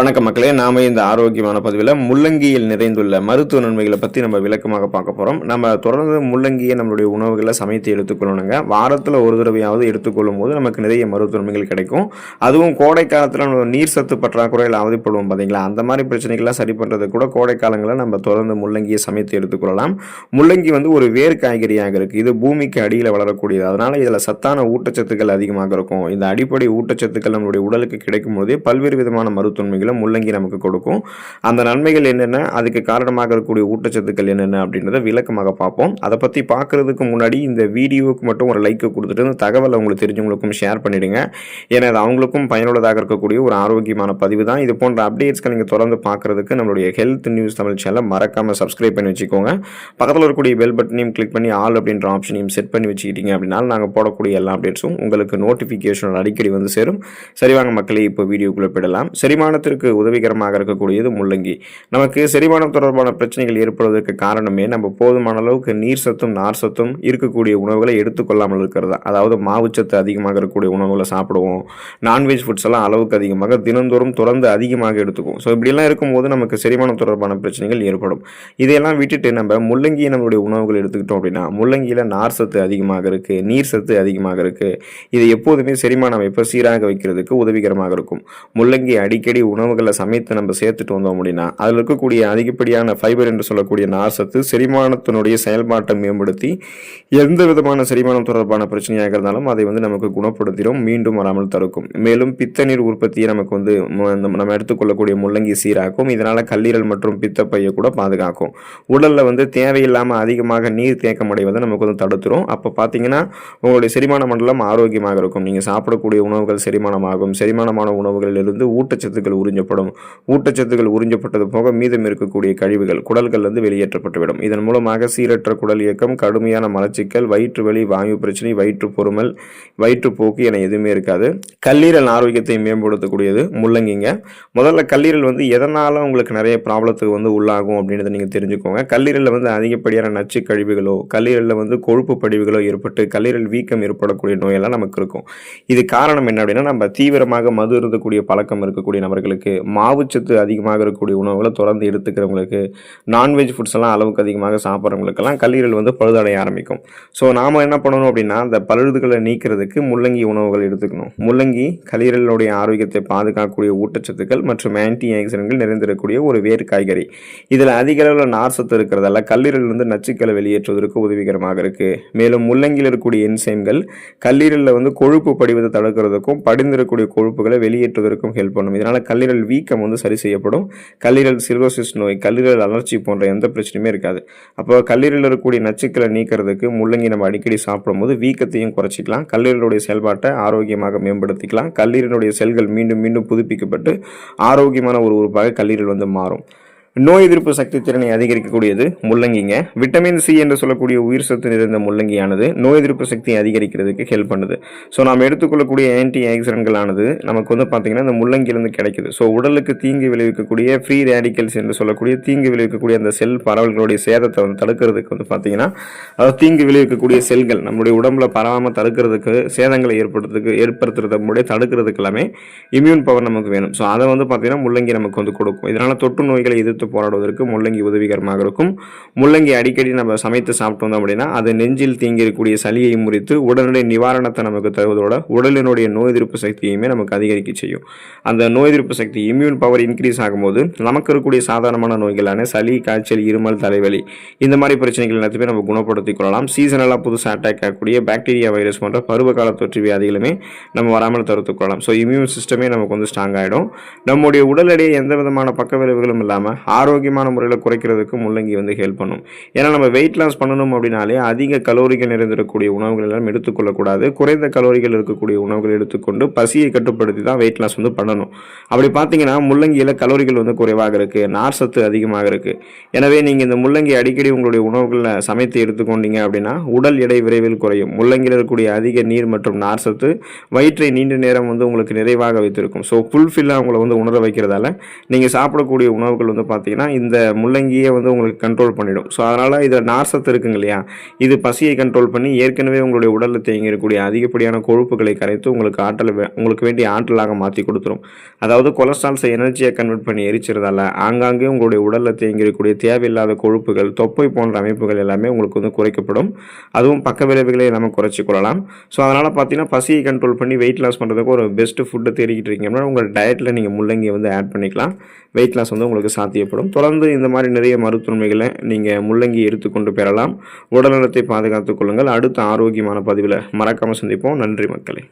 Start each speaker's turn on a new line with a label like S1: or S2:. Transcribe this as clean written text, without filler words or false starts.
S1: வணக்கம் மக்களே, நாம இந்த ஆரோக்கியமான பதிவில் முள்ளங்கியில் நிறைந்துள்ள மருத்துவ நன்மைகளை பற்றி நம்ம விளக்கமாக பார்க்க போகிறோம். நம்ம தொடர்ந்து முள்ளங்கியை நம்மளுடைய உணவுகளை சமைத்து எடுத்துக்கொள்ளணுங்க. வாரத்தில் ஒரு தடவையாவது எடுத்துக்கொள்ளும் போது நமக்கு நிறைய மருத்துவ நன்மைகள் கிடைக்கும். அதுவும் கோடை காலத்தில் நம்ம நீர் சத்து பற்றாக்குறையில் அவதிப்படுவோம் பார்த்தீங்களா, அந்த மாதிரி பிரச்சனைகள்லாம் சரி பண்ணுறது கூட கோடை காலங்களில் நம்ம தொடர்ந்து முள்ளங்கியை சமைத்து எடுத்துக்கொள்ளலாம். முள்ளங்கி வந்து ஒரு வேர் காய்கறியாக இருக்குது. இது பூமிக்கு அடியில் வளரக்கூடியது. அதனால் இதில் சத்தான ஊட்டச்சத்துக்கள் அதிகமாக இருக்கும். இந்த அடிப்படை ஊட்டச்சத்துக்கள் நம்மளுடைய உடலுக்கு கிடைக்கும் போதே பல்வேறு விதமான மருத்துவ முள்ளங்கி நமக்கு கொடுக்கும். அந்த நன்மைகள் என்னென்ன, அதுக்கு காரணமாக இருக்கக்கூடிய ஊட்டச்சத்துக்கள் என்னென்ன அப்படின்றத விளக்கமாக பார்ப்போம். அதை பற்றி பார்க்கறதுக்கு முன்னாடி இந்த வீடியோவுக்கு மட்டும் ஒரு லைக் கொடுத்துட்டு இந்த தகவலை உங்களுக்கு தெரிஞ்சவங்களுக்கும் ஷேர் பண்ணிடுங்க. ஏன்னா அது அவங்களுக்கும் பயனுள்ளதாக இருக்கக்கூடிய ஒரு ஆரோக்கியமான பதிவு தான். இது போன்ற அப்டேட்ஸ்களை நீங்கள் தொடர்ந்து பார்க்கறதுக்கு நம்மளுடைய ஹெல்த் நியூஸ் தமிழ் சேனலை மறக்காமல் சப்ஸ்கிரைப் பண்ணி வச்சுக்கோங்க. பக்கத்தில் இருக்கக்கூடிய பெல் பட்டனையும் கிளிக் பண்ணி ஆல் அப்படின்ற ஆப்ஷனையும் செட் பண்ணி வச்சுக்கிட்டீங்க அப்படின்னா நாங்கள் போடக்கூடிய எல்லா அப்டேட்ஸும் உங்களுக்கு நோட்டிஃபிகேஷன் அடிக்கடி வந்து சேரும். சரிவாங்க மக்களே, இப்போ வீடியோக்குள்ளே போயிடலாம். செரிமானத்திற்கு உதவிகரமாக இருக்கக்கூடியது முள்ளங்கி. நமக்கு செரிமானம் தொடர்பான பிரச்சனைகள் ஏற்படுவதற்கு காரணமே நம்ம போதுமான அளவுக்கு நீர் சத்தும் நார் சத்தும் இருக்கக்கூடிய உணவுகளை எடுத்துக்கொள்ளாமல் இருக்கிறதா. அதாவது மாவுச்சத்து அதிகமாக இருக்கக்கூடிய உணவுகளை சாப்பிடுவோம். நான்வெஜ் ஃபுட்ஸ் எல்லாம் அளவுக்கு அதிகமாக தினந்தோறும் தொடர்ந்து அதிகமாக எடுத்துக்குவோம். ஸோ இப்படிலாம் இருக்கும்போது நமக்கு செரிமானம் தொடர்பான பிரச்சனைகள் ஏற்படும். இதையெல்லாம் விட்டுட்டு நம்ம முள்ளங்கியை நம்மளுடைய உணவுகள் எடுத்துக்கிட்டோம் அப்படின்னா முள்ளங்கியில் நார் சத்து அதிகமாக இருக்குது, நீர் சத்து அதிகமாக இருக்குது. இது எப்போதுமே செரிமான அமைப்பை சீராக வைக்கிறதுக்கு உதவிகரமாக இருக்கும். முள்ளங்கி அடிக்கடி உணவுகளை சமைத்து நம்ம சேர்த்துட்டு வந்தோம் அப்படின்னா அதில் இருக்கக்கூடிய அதிகப்படியான ஃபைபர் என்று சொல்லக்கூடிய நார் சத்து செரிமானத்தினுடைய செயல்பாட்டை மேம்படுத்தி எந்த விதமான செரிமானம் தொடர்பான பிரச்சனையாக இருந்தாலும் அதை வந்து நமக்கு குணப்படுத்திடும், மீண்டும் வராமல் தடுக்கும். மேலும் பித்த நீர் உற்பத்தியை நமக்கு வந்து நம்ம எடுத்துக்கொள்ளக்கூடிய முள்ளங்கி சீராக்கும். இதனால கல்லீரல் மற்றும் பித்தப்பையை கூட பாதுகாக்கும். உடல்ல வந்து தேவையில்லாமல் அதிகமாக நீர் தேக்கம் அடைவதை நமக்கு வந்து தடுத்துரும். அப்போ பார்த்தீங்கன்னா உங்களுடைய செரிமான மண்டலம் ஆரோக்கியமாக இருக்கும். நீங்கள் சாப்பிடக்கூடிய உணவுகள் செரிமானமாகும். செரிமானமான உணவுகளிலிருந்து ஊட்டச்சத்துக்கள் உறிஞ்சப்படும். ஊட்டச்சத்துக்கள் உறிஞ்சப்பட்டது போக மீதம் இருக்கக்கூடிய கழிவுகள் குடல்களிலிருந்து வெளியேற்றப்பட்டுவிடும். இதன் மூலமாக சீரற்ற குடல் இயக்கம், கடுமையான மலச்சிக்கல், வயிற்று வலி, வாயு பிரச்சனை, வயிற்று பொறுமல், வயிற்றுப்போக்கு என எதுவுமே இருக்காது. கல்லீரல் ஆரோக்கியத்தை மேம்படுத்தக்கூடியது முள்ளங்கிங்க. முதல்ல கல்லீரல் வந்து எதனால உங்களுக்கு நிறைய ப்ராப்ளத்துக்கு வந்து உள்ளாகும் அப்படின்றத நீங்கள் தெரிஞ்சுக்கோங்க. கல்லீரலில் வந்து அதிகப்படியான நச்சு கழிவுகளோ கல்லீரலில் வந்து கொழுப்பு படிவுகளோ ஏற்பட்டு கல்லீரல் வீக்கம் ஏற்படக்கூடிய நோயெல்லாம் நமக்கு இருக்கும். இது காரணம் என்ன அப்படின்னா நம்ம தீவிரமாக மது இருந்தக்கூடிய பழக்கம் இருக்கக்கூடிய நபர்களுக்கு, மாவுச்சத்து அதிகமாக இருக்கக்கூடிய உணவுகளை தொடர்ந்து எடுத்துக்கிறவங்களுக்கு, நான்வெஜ் ஃபுட்ஸ் எல்லாம் அளவுக்கு அதிகமாக சாப்பிட்றவங்களுக்கெல்லாம் கல்லீரல் வந்து பழுதடைய ஆரம்பிக்கும். ஸோ நாம் என்ன பண்ணணும் அப்படின்னா அந்த பழுதுகளை நீக்கிறதுக்கு முள்ளங்கி உணவுகள் எடுத்துக்கணும். முள்ளங்கி கல்லீரலுடைய ஆரோக்கியத்தை பாதுகாக்கக்கூடிய ஊட்டச்சத்துக்கள் மற்றும் ஆன்டி ஆக்சிடென்ட்கள் நிறைந்திருக்கக்கூடிய ஒரு வேர் காய்கறி. இதில் அதிக அளவில் நார் சத்து இருக்கிறதால கல்லீரலிருந்து நச்சுக்களை வெளியேற்றுவதற்கு உதவிகரமாக இருக்கு. மேலும் முள்ளங்கியில் இருக்கக்கூடிய என்சைம்கள் கல்லீரலில் வந்து கொழுப்பு படிவதை தடுக்கிறதுக்கும் படிந்திருக்கக்கூடிய கொழுப்புகளை வெளியேற்றுவதற்கும் ஹெல்ப் பண்ணும். இதனால கல்லீரல் வீக்கம் வந்து சரி செய்யப்படும். கல்லீரல் சிரோசிஸ் நோய், கல்லீரல் அலர்ச்சி போன்ற எந்த பிரச்சனையுமே இருக்காது. அப்போ கல்லீரலில் இருக்கக்கூடிய நச்சுக்களை நீக்கிறதுக்கு முள்ளங்கி நம்ம அடிக்கடி சாப்பிடும்போது வீக்கத்தையும் குறைச்சிக்கலாம். கல்லீரலுடைய செயல்பாட்டை ஆரோக்கியமாக மேம்படுத்திக்கலாம். கல்லீரலுடைய செல்கள் மீண்டும் மீண்டும் புதுப்பிக்கப்பட்டு ஆரோக்கியமான ஒரு உறுப்பாக கல்லீரல் வந்து மாறும். நோய் எதிர்ப்பு சக்தி திறனை அதிகரிக்கக்கூடியது முள்ளங்கிங்க. விட்டமின் சி என்று சொல்லக்கூடிய உயிர் சத்து நிறைந்த முள்ளங்கியானது நோய் எதிர்ப்பு சக்தியை அதிகரிக்கிறதுக்கு ஹெல்ப் பண்ணுது. ஸோ நாம் எடுத்துக்கொள்ளக்கூடிய ஆன்டி ஆக்சிடென்ட்களானது நமக்கு வந்து பார்த்தீங்கன்னா இந்த முள்ளங்கியிலிருந்து கிடைக்குது. ஸோ உடலுக்கு தீங்கு விளைவிக்கக்கூடிய ஃப்ரீ ரேடிக்கல்ஸ் என்று சொல்லக்கூடிய தீங்கு விளைவிக்கக்கூடிய அந்த செல் பரவல்களுடைய சேதத்தை வந்து தடுக்கிறதுக்கு வந்து பார்த்தீங்கன்னா அதாவது தீங்கு விளைவிக்கக்கூடிய செல்கள் நம்மளுடைய உடம்புல பரவாமல் தடுக்கிறதுக்கு, சேதங்களை ஏற்படுத்துறத முன்னாடியே தடுக்கிறதுக்கு எல்லாமே இம்யூன் பவர் நமக்கு வேணும். ஸோ அதை வந்து பார்த்தீங்கன்னா முள்ளங்கி நமக்கு வந்து கொடுக்கும். இதனால் தொற்று நோய்களை எதிர்த்து போராடுவதற்கு முள்ளங்கி உதவிகரமாக இருக்கும். முள்ளங்கி அடிக்கடி நம்ம சமைத்து சாப்பிட்டு வந்தோம் அப்படின்னா அது நெஞ்சில் தீங்கிருக்கக்கூடிய சளியை முறித்து உடனடி நிவாரணத்தை நமக்கு தருவதோட உடலினுடைய நோய் எதிர்ப்பு சக்தியுமே நமக்கு அதிகரிக்க செய்யும். அந்த நோய் எதிர்ப்பு சக்தி இம்யூன் பவர் இன்க்ரீஸ் ஆகும்போது நமக்கு இருக்கக்கூடிய சாதாரணமான நோய்களான சளி, காய்ச்சல், இருமல், தலைவலி இந்த மாதிரி பிரச்சனைகள் எல்லாத்தையுமே நம்ம குணப்படுத்திக் கொள்ளலாம். சீசனலாக புதுசாக அட்டாக் ஆகக்கூடிய பாக்டீரியா, வைரஸ் போன்ற பருவகால தொற்று வியாதிகளுமே நம்ம வராமல் தடுத்துக் கொள்ளலாம். ஸோ இம்யூன் சிஸ்டமே நமக்கு வந்து ஸ்ட்ராங் ஆகிடும். நம்முடைய உடல் எடையை எந்த விதமான பக்க விளைவுகளும் இல்லாமல் ஆரோக்கியமான முறையில் குறைக்கிறதுக்கு முள்ளங்கி வந்து ஹெல்ப் பண்ணும். ஏன்னா நம்ம வெயிட் லாஸ் பண்ணணும் அப்படின்னாலே அதிக கலோரிகள் நிறைந்திருக்கக்கூடிய உணவுகள் எல்லாம் எடுத்துக்கொள்ளக்கூடாது. குறைந்த கலோரிகள் இருக்கக்கூடிய உணவுகள் எடுத்துக்கொண்டு பசியை கட்டுப்படுத்தி தான் வெயிட் லாஸ் வந்து பண்ணணும். அப்படி பார்த்தீங்கன்னா முள்ளங்கியில் கலோரிகள் வந்து குறைவாக இருக்குது, நார் சத்து அதிகமாக இருக்குது. எனவே நீங்கள் இந்த முள்ளங்கி அடிக்கடி உங்களுடைய உணவுகளில் சமைத்து எடுத்துக்கொண்டீங்க அப்படின்னா உடல் எடை விரைவில் குறையும். முள்ளங்கியில் இருக்கக்கூடிய அதிக நீர் மற்றும் நார் சத்து வயிற்றை நீண்ட நேரம் வந்து உங்களுக்கு நிறைவாக வைத்திருக்கும். ஸோ ஃபுல்ஃபில்லாக உங்களை வந்து உணர வைக்கிறதால நீங்கள் சாப்பிடக்கூடிய உணவுகள் வந்து பார்த்தீங்கன்னா, இந்த முள்ளங்கியே வந்து உங்களுக்கு கண்ட்ரோல் பண்ணிடும். ஸோ, அதனால இதில நார் சத்து இருக்குங்க இல்லையா? இது பசியை கண்ட்ரோல் பண்ணி ஏற்கனவே உங்களுடைய உடல்ல தேங்கி இருக்கக்கூடிய அதிகப்படியான கொழுப்புகளை கரைத்து உங்களுக்கு வேண்டிய ஆற்றலாக மாத்தி கொடுத்துரும். அதாவது கொலஸ்ட்ரால்ஸை எனர்ஜியா கன்வெர்ட் பண்ணி எரிச்சிறதால, ஆங்காங்கே உங்களுடைய உடல்ல தேங்கி இருக்கக்கூடிய தேவையில்லாத கொழுப்புகள், தொப்பை போன்ற அமைப்புகள் எல்லாமே உங்களுக்கு வந்து குறைக்கப்படும். அதுவும் பக்க விளைவுகளை எல்லாமே குறைச்சிக் கொள்ளலாம். ஸோ, அதனால பார்த்தீங்கன்னா, பசியை கண்ட்ரோல் பண்ணி வெயிட் லாஸ் பண்ணுறதுக்கு ஒரு பெஸ்ட் ஃபுட்ட தேடிக்கிட்டு இருக்கீங்கன்னா, உங்க டயட்ல நீங்க முள்ளங்கிய வந்து ஆட் பண்ணிக்கலாம். வெயிட் லாஸ் வந்து உங்களுக்கு சாத்தியப்படும். தொடர்ந்து இந்த மாரி நிறைய மருத்துவமைகள நீங்க முள்ளங்கி எடுத்துக்கொண்டு பெறலாம். உடல்நலத்தை பாதுகாத்துக் கொள்ளுங்கள். அடுத்த ஆரோக்கியமான பதிவில மறக்காம சந்திப்போம். நன்றி மக்களே!